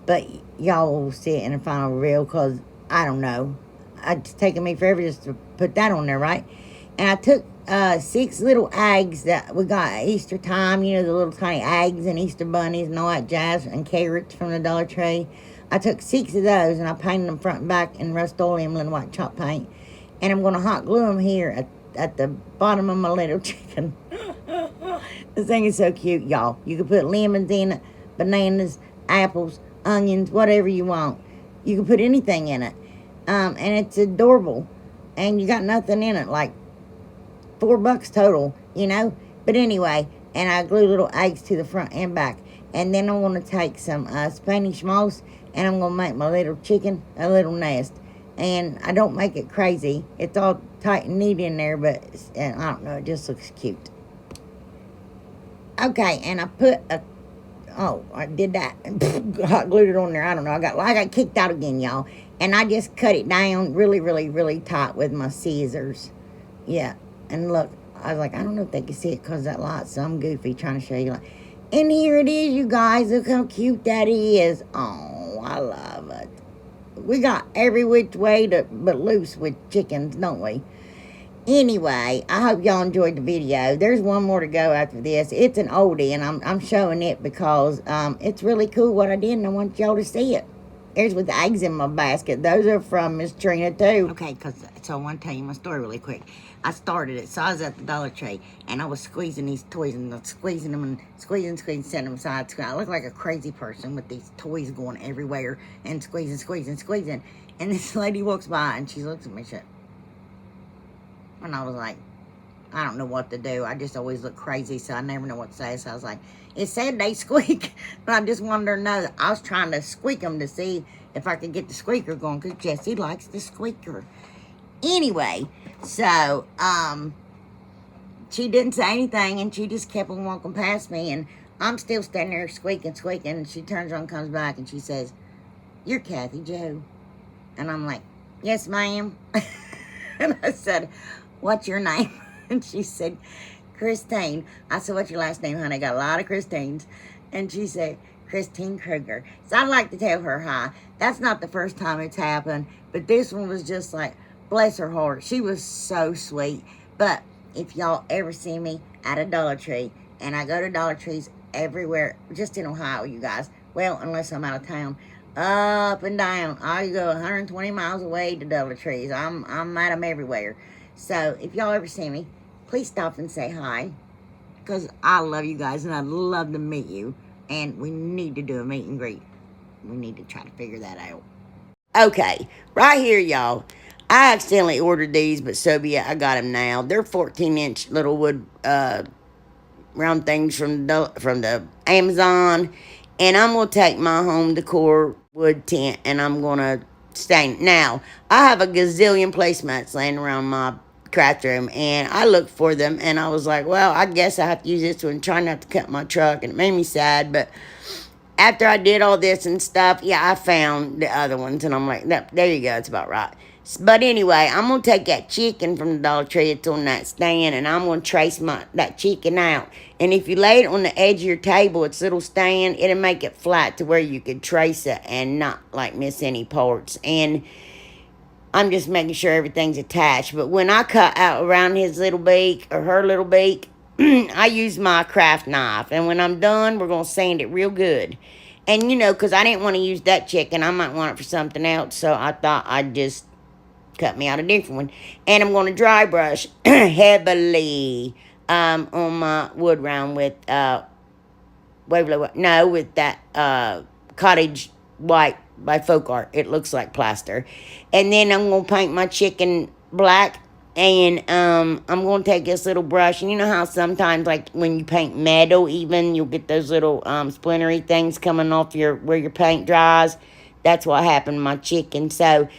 But y'all will see it in the final reveal because I don't know. It's taken me forever just to put that on there, right? And I took 6 little eggs that we got at Easter time. You know, the little tiny eggs and Easter bunnies and all that jazz, and carrots from the Dollar Tree. I took 6 of those, and I painted them front and back in Rust-Oleum and white chalk paint. And I'm going to hot glue them here at the bottom of my little chicken. This thing is so cute, y'all. You can put lemons in it, bananas, apples, onions, whatever you want. You can put anything in it. And it's adorable. And you got nothing in it, like $4 total, you know. But anyway, and I glue little eggs to the front and back. And then I'm going to take some Spanish moss, and I'm going to make my little chicken a little nest. And I don't make it crazy. It's all tight and neat in there, but I don't know, it just looks cute. Okay, and I put I did that. Hot glued it on there. I don't know. I got kicked out again, y'all. And I just cut it down really, really, really tight with my scissors. Yeah. And look, I was like, I don't know if they can see it because that light's so I'm goofy trying to show you. And here it is, you guys. Look how cute that is. Oh, I love it. We got every which way but loose with chickens, don't we? Anyway, I hope y'all enjoyed the video. There's one more to go after this. It's an oldie, and I'm showing it because it's really cool what I did, and I want y'all to see it. Here's with the eggs in my basket. Those are from Miss Trina, too. Okay, so I want to tell you my story really quick. I started it, so I was at the Dollar Tree, and I was squeezing these toys, and squeezing them, and squeezing, setting them aside. I look like a crazy person with these toys going everywhere, and squeezing. And this lady walks by, and she looks at me, and I was like, I don't know what to do. I just always look crazy, so I never know what to say. So I was like, it said they squeak, but I just wanted her to know that I was trying to squeak them to see if I could get the squeaker going, because Jessie likes the squeaker. Anyway, so, she didn't say anything, and she just kept on walking past me, and I'm still standing there squeaking, and she turns around, comes back, and she says, "You're Kathy Jo." And I'm like, "Yes, ma'am." And I said, "What's your name?" And she said, "Christine." I said, "What's your last name, honey? I got a lot of Christines." And she said, "Christine Kruger." So I'd like to tell her hi. That's not the first time it's happened, but this one was just like, bless her heart. She was so sweet. But if y'all ever see me at a Dollar Tree, and I go to Dollar Trees everywhere, just in Ohio, you guys. Well, unless I'm out of town. up and down. I go 120 miles away to Dollar Trees. I'm at them everywhere. So if y'all ever see me, please stop and say hi, because I love you guys and I'd love to meet you. And we need to do a meet and greet. We need to try to figure that out. Okay, right here, y'all. I accidentally ordered these, but so be it. I got them now. They're 14-inch little wood round things from the Amazon, and I'm gonna take my home decor wood tent and I'm gonna stain. Now I have a gazillion placemats laying around my craft room, and I looked for them, and I was like, well, I guess I have to use this one. Try not to cut my truck, and it made me sad, but after I did all this and stuff, yeah, I found the other ones, and I'm like, there you go, it's about right. But anyway, I'm going to take that chicken from the Dollar Tree. It's on that stand, and I'm going to trace that chicken out. And if you lay it on the edge of your table, its little stand, it'll make it flat to where you could trace it and not, like, miss any parts. And I'm just making sure everything's attached. But when I cut out around his little beak, or her little beak, I use my craft knife. And when I'm done, we're going to sand it real good. And, you know, because I didn't want to use that chicken. I might want it for something else. So I thought I'd just cut me out a different one. And I'm going to dry brush heavily on my wood round with, with that cottage white by folk art. It looks like plaster. And then I'm going to paint my chicken black. And I'm going to take this little brush. And you know how sometimes, like, when you paint metal even, you'll get those little splintery things coming off where your paint dries? That's what happened to my chicken. So,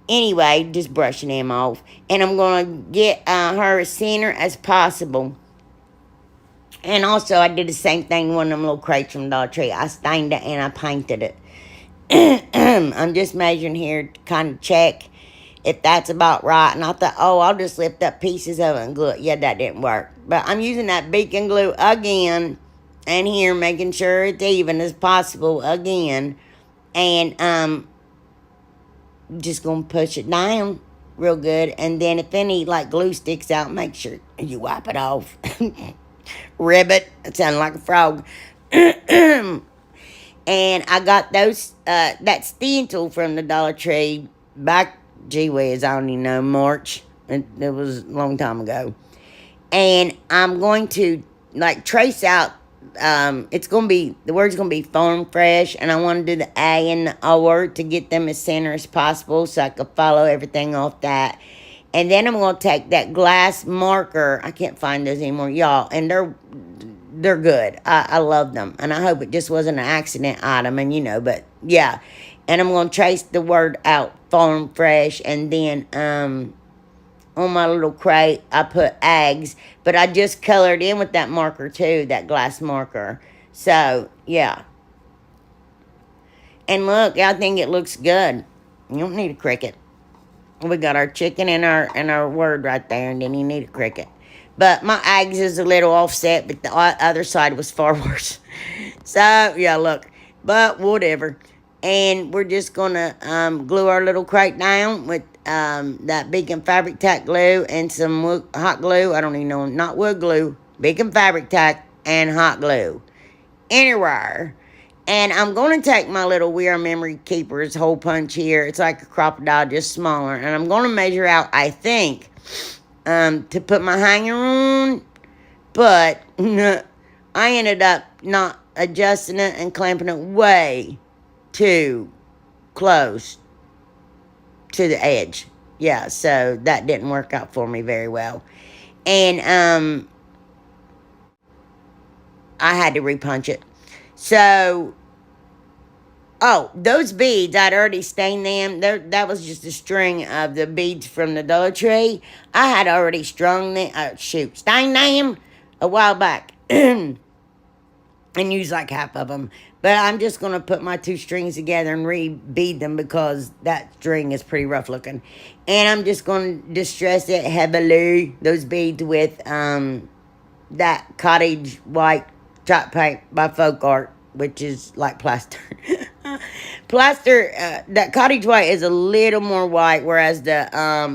anyway, just brushing them off. And I'm going to get her as center as possible. And also, I did the same thing with one of them little crates from Dollar Tree. I stained it and I painted it. I'm just measuring here to kind of check if that's about right. And I thought, oh, I'll just lift up pieces of it and glue it. Yeah, that didn't work. But I'm using that beacon glue again. And here, making sure it's even as possible again. And just going to push it down real good. And then if any, like, glue sticks out, make sure you wipe it off. Ribbit. It sounded like a frog. And I got those, that stencil from the Dollar Tree back, gee whiz, I don't even know, March. It was a long time ago. And I'm going to, like, trace out, it's going to be, the word's going to be farm fresh. And I want to do the A and the O to get them as center as possible so I can follow everything off that. And then I'm going to take that glass marker. I can't find those anymore, y'all. And they're good. I love them. And I hope it just wasn't an accident item. And, you know, but, yeah. And I'm going to trace the word out, farm fresh. And then on my little crate, I put eggs. But I just colored in with that marker, too, that glass marker. So, yeah. And look, I think it looks good. You don't need a cricket. We got our chicken and our word right there, and then you need a cricket. But my eggs is a little offset, but the other side was far worse. So, yeah, look. But whatever. And we're just going to glue our little crate down with that Beacon Fabric Tack glue and some hot glue. I don't even know, not wood glue. Beacon Fabric Tack and hot glue. Anywhere. And I'm going to take my little We Are Memory Keepers hole punch here. It's like a crocodile, just smaller. And I'm going to measure out, I think, to put my hanger on. But I ended up not adjusting it and clamping it way too close to the edge. Yeah, so that didn't work out for me very well. And I had to repunch it. So, oh, those beads, I'd already stained them. That was just a string of the beads from the Dollar Tree. I had already strung them, stained them a while back. And used like half of them. But I'm just going to put my two strings together and re-bead them because that string is pretty rough looking. And I'm just going to distress it heavily, those beads, with that cottage white chalk paint by Folk Art, which is like plaster. Plaster, that cottage white is a little more white, whereas the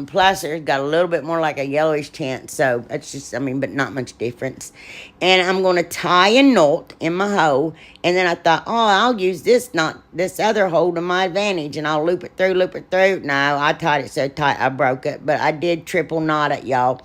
plaster's got a little bit more like a yellowish tint. So that's just, I mean, but not much difference. And I'm going to tie a knot in my hole. And then I thought, oh, I'll use this knot, this other hole to my advantage. And I'll loop it through, loop it through. No, I tied it so tight I broke it. But I did triple knot it, y'all.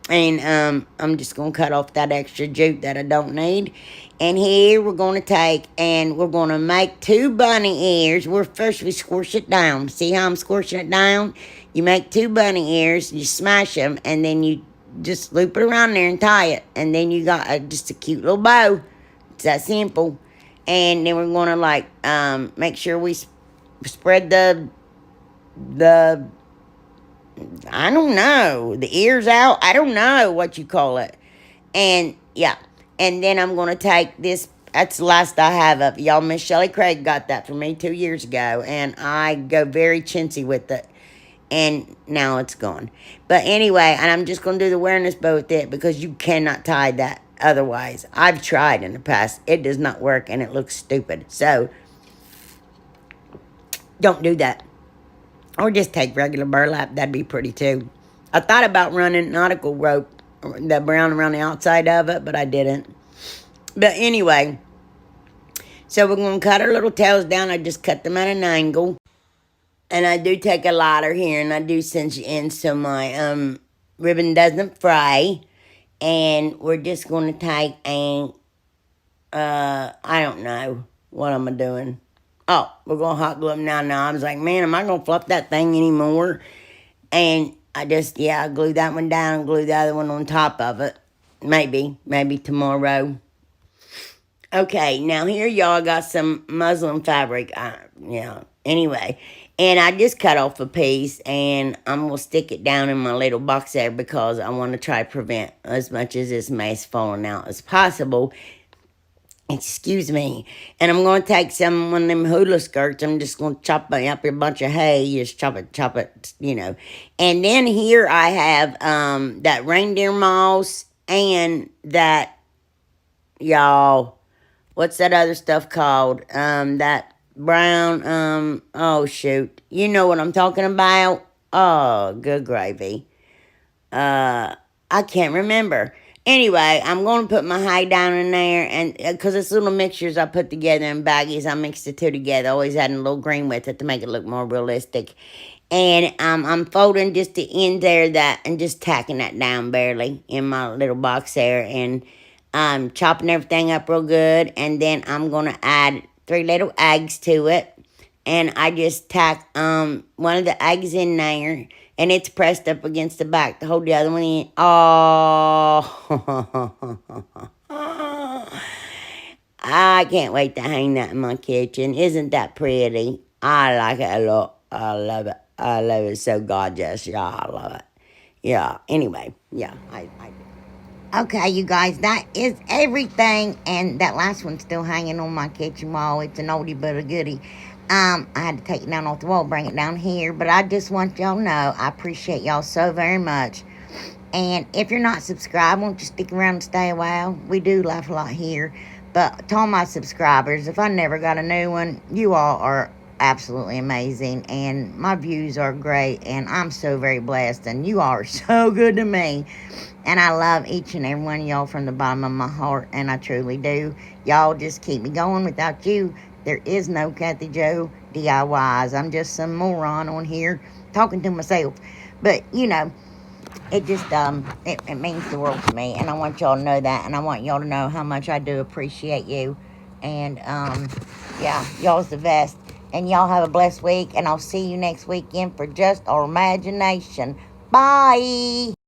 And I'm just going to cut off that extra jute that I don't need. And here we're going to take and we're going to make 2 bunny ears. First we squish it down. See how I'm squishing it down? You make 2 bunny ears, you smash them, and then you just loop it around there and tie it. And then you got just a cute little bow. It's that simple. And then we're going to like make sure we spread the I don't know, the ears out. I don't know what you call it. And yeah. And then I'm going to take this. That's the last I have of it. Y'all, Miss Shelley Craig got that for me 2 years ago. And I go very chintzy with it. And now it's gone. But anyway, and I'm just going to do the awareness bow with it because you cannot tie that otherwise. I've tried in the past. It does not work and it looks stupid. So, don't do that. Or just take regular burlap. That'd be pretty too. I thought about running nautical rope, the brown around the outside of it, but I didn't. But anyway, so we're going to cut our little tails down. I just cut them at an angle. And I do take a lighter here, and I do cinch it in so my ribbon doesn't fray. And we're just going to take and, I don't know what I'm doing. Oh, we're going to hot glue them now. I was like, man, am I going to fluff that thing anymore? And I just, I glue that one down and glue the other one on top of it. Maybe tomorrow. Okay, now here y'all got some muslin fabric. Anyway. And I just cut off a piece and I'm going to stick it down in my little box there because I want to try to prevent as much of this mess falling out as possible. Excuse me. And I'm going to take one of them hula skirts. I'm just going to chop up a bunch of hay. Just chop it, And then here I have that reindeer moss and that, y'all, what's that other stuff called? That brown, oh, shoot. You know what I'm talking about? Oh, good gravy. I can't remember. Anyway, I'm going to put my hay down in there, and because it's little mixtures I put together in baggies, I mixed the two together, always adding a little green with it to make it look more realistic. And I'm folding just the end there and just tacking that down barely in my little box there, and I'm chopping everything up real good, and then I'm going to add 3 little eggs to it, and I just tack one of the eggs in there. And it's pressed up against the back to hold the other one in. Oh. I can't wait to hang that in my kitchen. Isn't that pretty? I like it a lot. I love it. I love it. So gorgeous. Yeah, I love it. Yeah, anyway. Yeah, I do. Okay, you guys, that is everything. And that last one's still hanging on my kitchen wall. It's an oldie but a goodie. I had to take it down off the wall, bring it down here. But I just want y'all to know, I appreciate y'all so very much. And if you're not subscribed, won't you stick around and stay a while? We do laugh a lot here. But to all my subscribers, if I never got a new one, you all are absolutely amazing. And my views are great. And I'm so very blessed. And you all are so good to me. And I love each and every one of y'all from the bottom of my heart. And I truly do. Y'all just keep me going. Without you, there is no Kathyjodiys DIYs. I'm just some moron on here talking to myself. But, it just, it means the world to me. And I want y'all to know that. And I want y'all to know how much I do appreciate you. And, y'all's the best. And y'all have a blessed week. And I'll see you next weekend for Just Our Imagination. Bye.